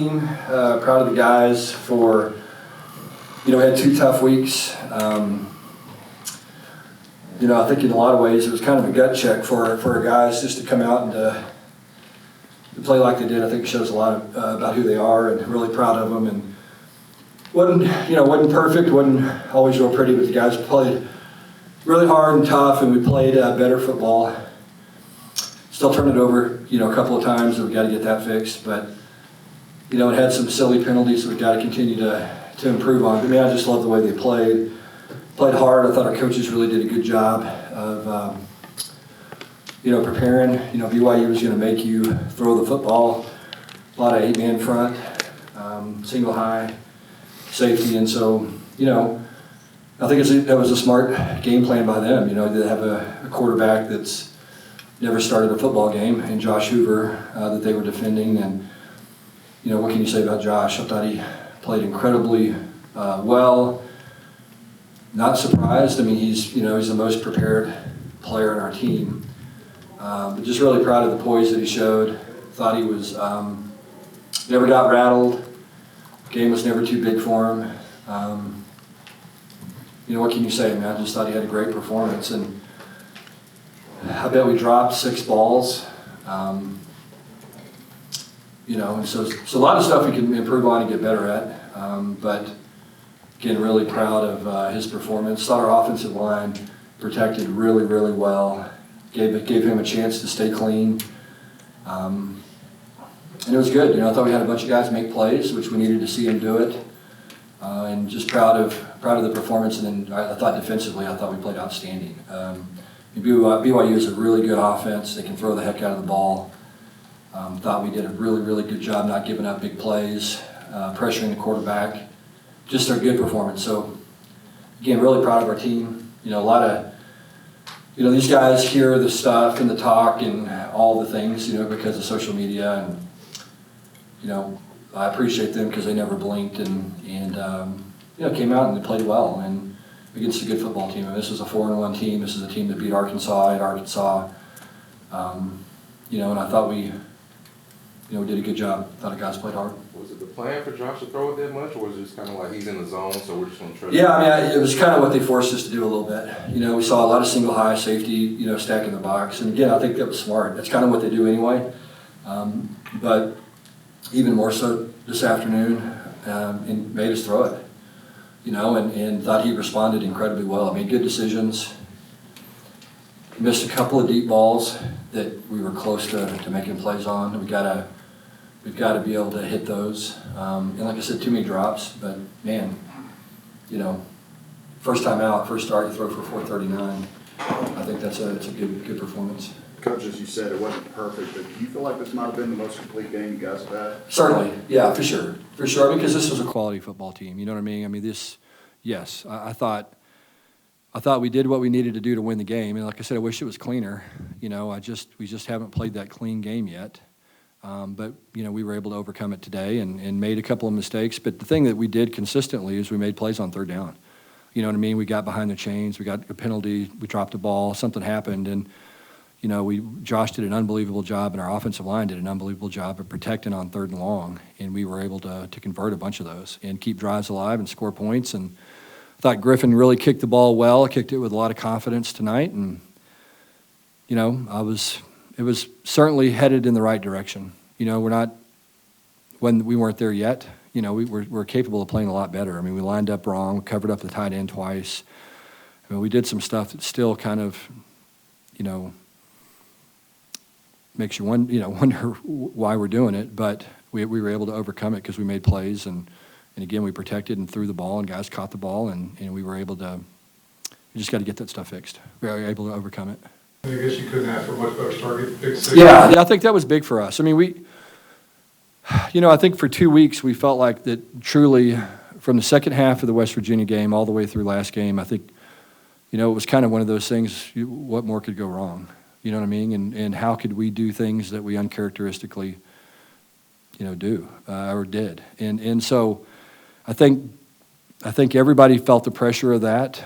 team, proud of the guys for, we had 2 tough weeks. I think in a lot of ways it was kind of a gut check for our guys just to come out and to play like they did. I think it shows a lot about who they are, and really proud of them. And wasn't perfect, wasn't always real pretty, but the guys played really hard and tough, and we played better football. Still turned it over, a couple of times, and we got to get that fixed. But it had some silly penalties that we've got to continue to improve on. But I just love the way they played. Played hard. I thought our coaches really did a good job of, preparing. BYU was going to make you throw the football. A lot of 8-man front, single high, safety. And so, I think that was a smart game plan by them. They have a quarterback that's never started a football game, and Josh Hoover, that they were defending. And, what can you say about Josh? I thought he played incredibly well. Not surprised. He's the most prepared player in our team. But just really proud of the poise that he showed. Thought he was never got rattled. Game was never too big for him. What can you say, man? I just thought he had a great performance, and I bet we dropped 6 balls. And so a lot of stuff we can improve on and get better at. But again, really proud of his performance. Thought our offensive line protected really, really well. Gave him a chance to stay clean. And it was good. I thought we had a bunch of guys make plays, which we needed to see him do it. And just proud of the performance. And then I thought defensively, I thought we played outstanding. BYU is a really good offense. They can throw the heck out of the ball. Thought we did a really, really good job not giving up big plays, pressuring the quarterback. Just a good performance. So, again, really proud of our team. A lot of, these guys hear the stuff and the talk and all the things, because of social media. And, I appreciate them because they never blinked and came out and they played well. And against a good football team. This is a 4-1 team. This is a team that beat Arkansas at Arkansas. And I thought we did a good job. Thought the guys played hard. Was it the plan for Josh to throw it that much, or was it just kind of like he's in the zone, so we're just going to try to... Yeah, it was kind of what they forced us to do a little bit. We saw a lot of single high safety, stacking the box. And again, I think that was smart. That's kind of what they do anyway. But even more so this afternoon, and made us throw it. And thought he responded incredibly well. Good decisions. Missed a couple of deep balls that we were close to making plays on. We've got to be able to hit those. And like I said, too many drops. But man, first time out, first start, you throw for 439. I think it's a good performance. Coach, as you said, it wasn't perfect, but do you feel like this might have been the most complete game you guys have had? Certainly, yeah, for sure. Because this was a quality football team. You know what I mean? Yes, I thought we did what we needed to do to win the game. And like I said, I wish it was cleaner. We just haven't played that clean game yet. But we were able to overcome it today and made a couple of mistakes. But the thing that we did consistently is we made plays on third down. You know what I mean? We got behind the chains. We got a penalty. We dropped the ball. Something happened, and Josh did an unbelievable job, and our offensive line did an unbelievable job of protecting on 3rd and long, and we were able to convert a bunch of those and keep drives alive and score points. And I thought Griffin really kicked the ball well, kicked it with a lot of confidence tonight, and it was certainly headed in the right direction. We weren't there yet. We're capable of playing a lot better. We lined up wrong, we covered up the tight end twice. We did some stuff that still kind of, makes you wonder why we're doing it, but we were able to overcome it because we made plays, and again, we protected and threw the ball, and guys caught the ball, and we were able to, we just got to get that stuff fixed. We were able to overcome it. I guess you couldn't ask for much better start. Yeah, I think that was big for us. I think for 2 weeks we felt like that truly from the second half of the West Virginia game all the way through last game, I think, it was kind of one of those things, what more could go wrong? You know what I mean? And how could we do things that we uncharacteristically, do or did? And so I think everybody felt the pressure of that.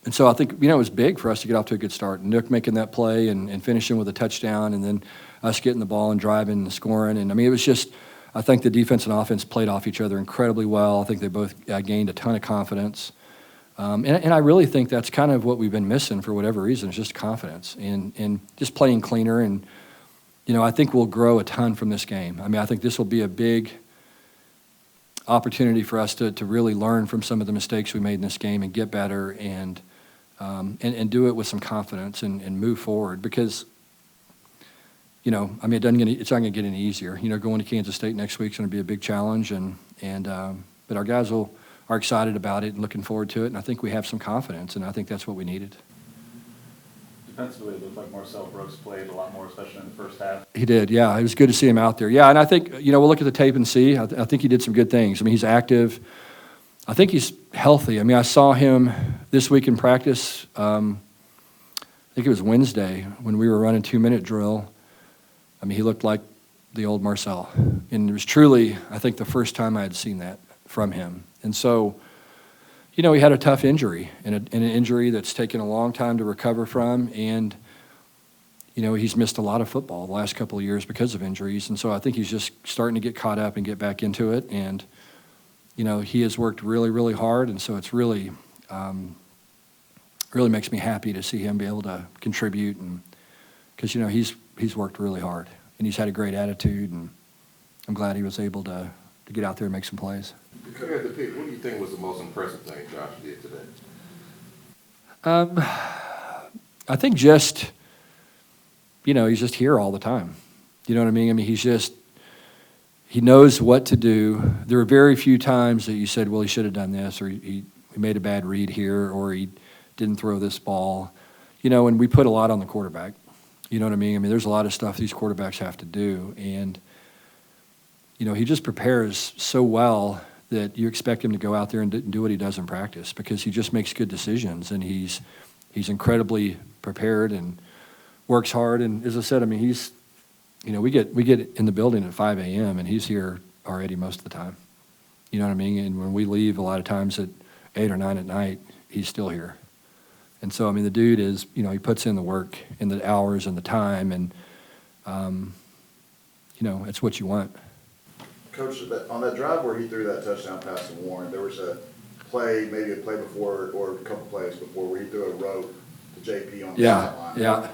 And so I think, it was big for us to get off to a good start. Nook making that play and finishing with a touchdown, and then us getting the ball and driving and scoring. And it was just I think the defense and offense played off each other incredibly well. I think they both gained a ton of confidence. And I really think that's kind of what we've been missing for whatever reason, is just confidence and just playing cleaner. And, I think we'll grow a ton from this game. I mean, I think this will be a big opportunity for us to really learn from some of the mistakes we made in this game and get better and do it with some confidence and move forward because, I mean, it's not going to get any easier. Going to Kansas State next week is going to be a big challenge, but our guys are excited about it and looking forward to it, and I think we have some confidence, and I think that's what we needed. Defensively, it looked like Marcel Brooks played a lot more, especially in the first half. He did, yeah. It was good to see him out there. Yeah, and I think, we'll look at the tape and see. I think he did some good things. I mean, he's active. I think he's healthy. I mean, I saw him this week in practice. I think it was Wednesday when we were running 2-minute drill. I mean, he looked like the old Marcel. And it was truly, I think, the first time I had seen that from him. And so, he had a tough injury, and an injury that's taken a long time to recover from. And, he's missed a lot of football the last couple of years because of injuries. And so I think he's just starting to get caught up and get back into it. And, he has worked really, really hard. And so it's really, really makes me happy to see him be able to contribute. And because, he's worked really hard, and he's had a great attitude. And I'm glad he was able to get out there and make some plays. If you had to pick, what do you think was the most impressive thing Josh did today? I think just, he's just here all the time. You know what I mean? I mean, he knows what to do. There are very few times that you said, well, he should have done this, or he made a bad read here, or he didn't throw this ball. And we put a lot on the quarterback. You know what I mean? I mean, there's a lot of stuff these quarterbacks have to do. And, he just prepares so well that you expect him to go out there and do what he does in practice, because he just makes good decisions, and he's incredibly prepared and works hard. And as I said, I mean, we get in the building at 5 a.m. and he's here already most of the time. You know what I mean? And when we leave a lot of times at 8 or 9 at night, he's still here. And so, I mean, the dude is, he puts in the work and the hours and the time, and, it's what you want. Coach, on that drive where he threw that touchdown pass to Warren, there was maybe a play before or a couple plays before, where he threw a rope to JP on the sideline. Yeah.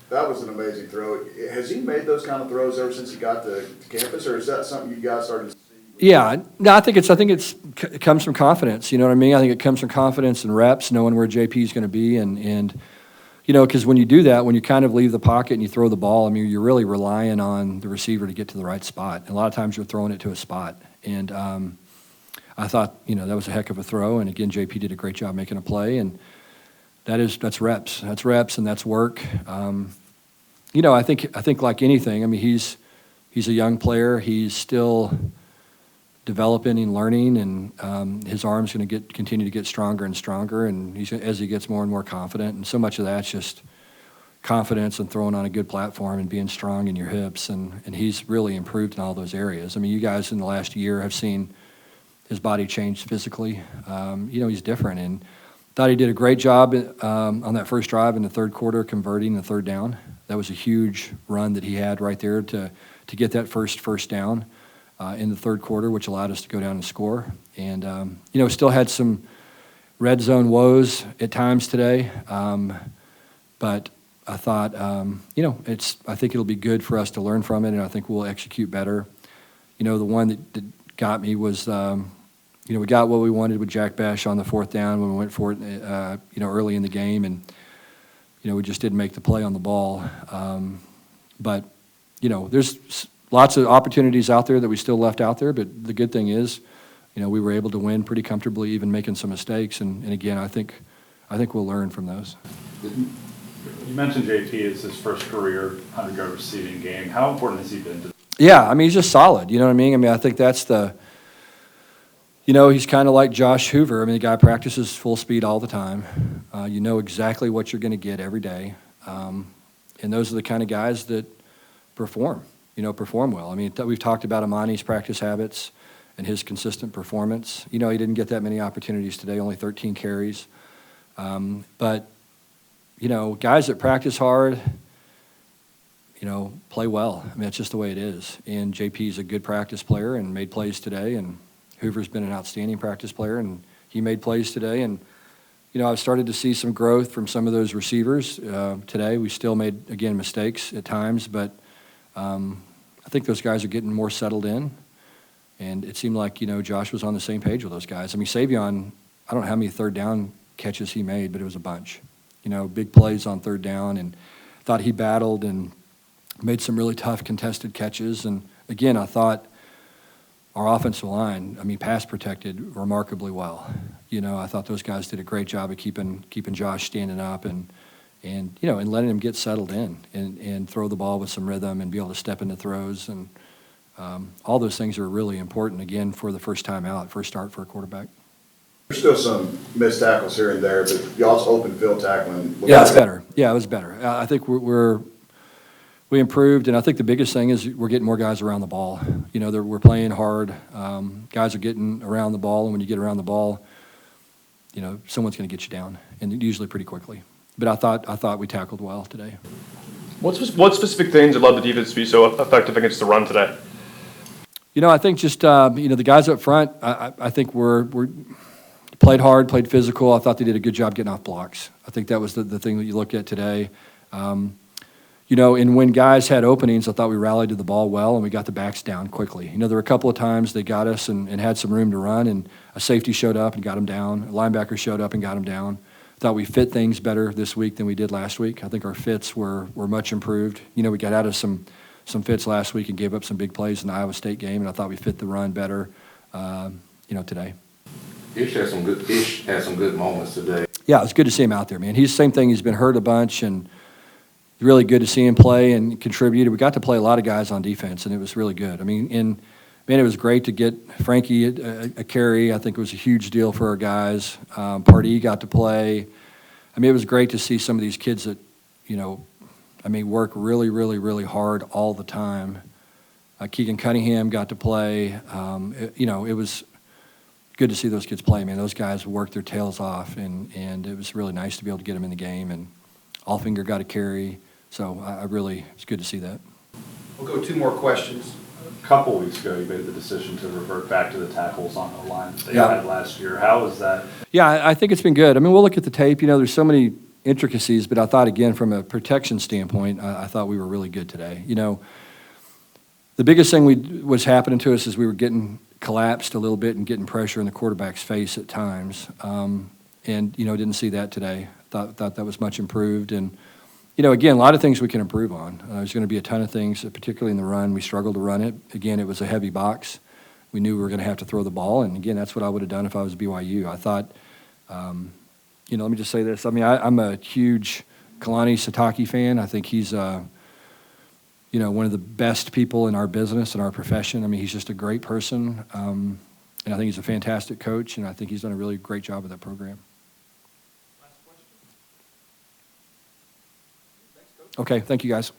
That was an amazing throw. Has he made those kind of throws ever since he got to campus, or is that something you guys started to see? Yeah, no, I think it comes from confidence. You know what I mean? I think it comes from confidence and reps, knowing where JP is going to be, and because when you do that, when you kind of leave the pocket and you throw the ball, I mean, you're really relying on the receiver to get to the right spot. And a lot of times you're throwing it to a spot. And I thought, that was a heck of a throw. And again, JP did a great job making a play. And that's reps. That's reps, and that's work. I think like anything, I mean, he's a young player. He's still developing and learning, and his arm's going to continue to get stronger and stronger, and as he gets more and more confident. And so much of that's just confidence and throwing on a good platform and being strong in your hips, and he's really improved in all those areas. I mean, you guys in the last year have seen his body change physically. He's different, and thought he did a great job on that first drive in the third quarter, converting the third down. That was a huge run that he had right there to get that first down in the third quarter, which allowed us to go down and score. And, still had some red zone woes at times today. But I thought, I think it'll be good for us to learn from it, and I think we'll execute better. The one that got me was, we got what we wanted with Jack Bash on the fourth down when we went for it, early in the game, and, we just didn't make the play on the ball. But, there's lots of opportunities out there that we still left out there, but the good thing is, we were able to win pretty comfortably, even making some mistakes. And again, I think we'll learn from those. You mentioned JP is his first career 100-yard receiving game. How important has he been to? Yeah, I mean, he's just solid. You know what I mean? I mean, I think that's he's kind of like Josh Hoover. I mean, the guy practices full speed all the time. You know exactly what you're going to get every day. And those are the kind of guys that perform well. I mean, we've talked about Amani's practice habits and his consistent performance. He didn't get that many opportunities today, only 13 carries. But, guys that practice hard, play well. I mean, that's just the way it is. And JP's a good practice player and made plays today, and Hoover's been an outstanding practice player, and he made plays today. And, I've started to see some growth from some of those receivers today. We still made, again, mistakes at times, but I think those guys are getting more settled in. And it seemed like, Josh was on the same page with those guys. I mean, Savion, I don't know how many third down catches he made, but it was a bunch. Big plays on third down, and thought he battled and made some really tough contested catches. And again, I thought our offensive line, pass protected remarkably well. I thought those guys did a great job of keeping Josh standing up and letting him get settled in and throw the ball with some rhythm and be able to step into throws. And all those things are really important, again, for the first time out, first start for a quarterback. There's still some missed tackles here and there, but y'all's open field tackling. Yeah, it's better. Yeah, it was better. I think we improved, and I think the biggest thing is we're getting more guys around the ball. We're playing hard. Guys are getting around the ball, and when you get around the ball, someone's going to get you down, and usually pretty quickly. But I thought we tackled well today. What specific things allowed the defense to be so effective against the run today? I think just the guys up front. I think we're played hard, played physical. I thought they did a good job getting off blocks. I think that was the thing that you look at today. And when guys had openings, I thought we rallied to the ball well, and we got the backs down quickly. There were a couple of times they got us and had some room to run, and a safety showed up and got them down. A linebacker showed up and got them down. I thought we fit things better this week than we did last week. I think our fits were much improved. We got out of some fits last week and gave up some big plays in the Iowa State game, and I thought we fit the run better, today. Ish had some good moments today. Yeah, it was good to see him out there, man. He's the same thing. He's been hurt a bunch, and really good to see him play and contribute. We got to play a lot of guys on defense, and it was really good. It was great to get Frankie a carry. I think it was a huge deal for our guys. Pardee got to play. It was great to see some of these kids that, work really, really, really hard all the time. Keegan Cunningham got to play. It was good to see those kids play, man. Those guys worked their tails off, and it was really nice to be able to get them in the game. And Allfinger got a carry. So it's good to see that. We'll go 2 more questions. A couple weeks ago, you made the decision to revert back to the tackles on the line that you Yeah. had last year. How was that? Yeah, I think it's been good. We'll look at the tape. There's so many intricacies, but I thought, again, from a protection standpoint, I thought we were really good today. The biggest thing was happening to us is we were getting collapsed a little bit and getting pressure in the quarterback's face at times. Didn't see that today. Thought that was much improved. And, again, a lot of things we can improve on. There's going to be a ton of things, particularly in the run. We struggled to run it. Again, it was a heavy box. We knew we were going to have to throw the ball. And, again, that's what I would have done if I was BYU. I thought, let me just say this. I'm a huge Kalani Sitake fan. I think he's, one of the best people in our business and our profession. He's just a great person. And I think he's a fantastic coach, and I think he's done a really great job with that program. Okay, thank you, guys.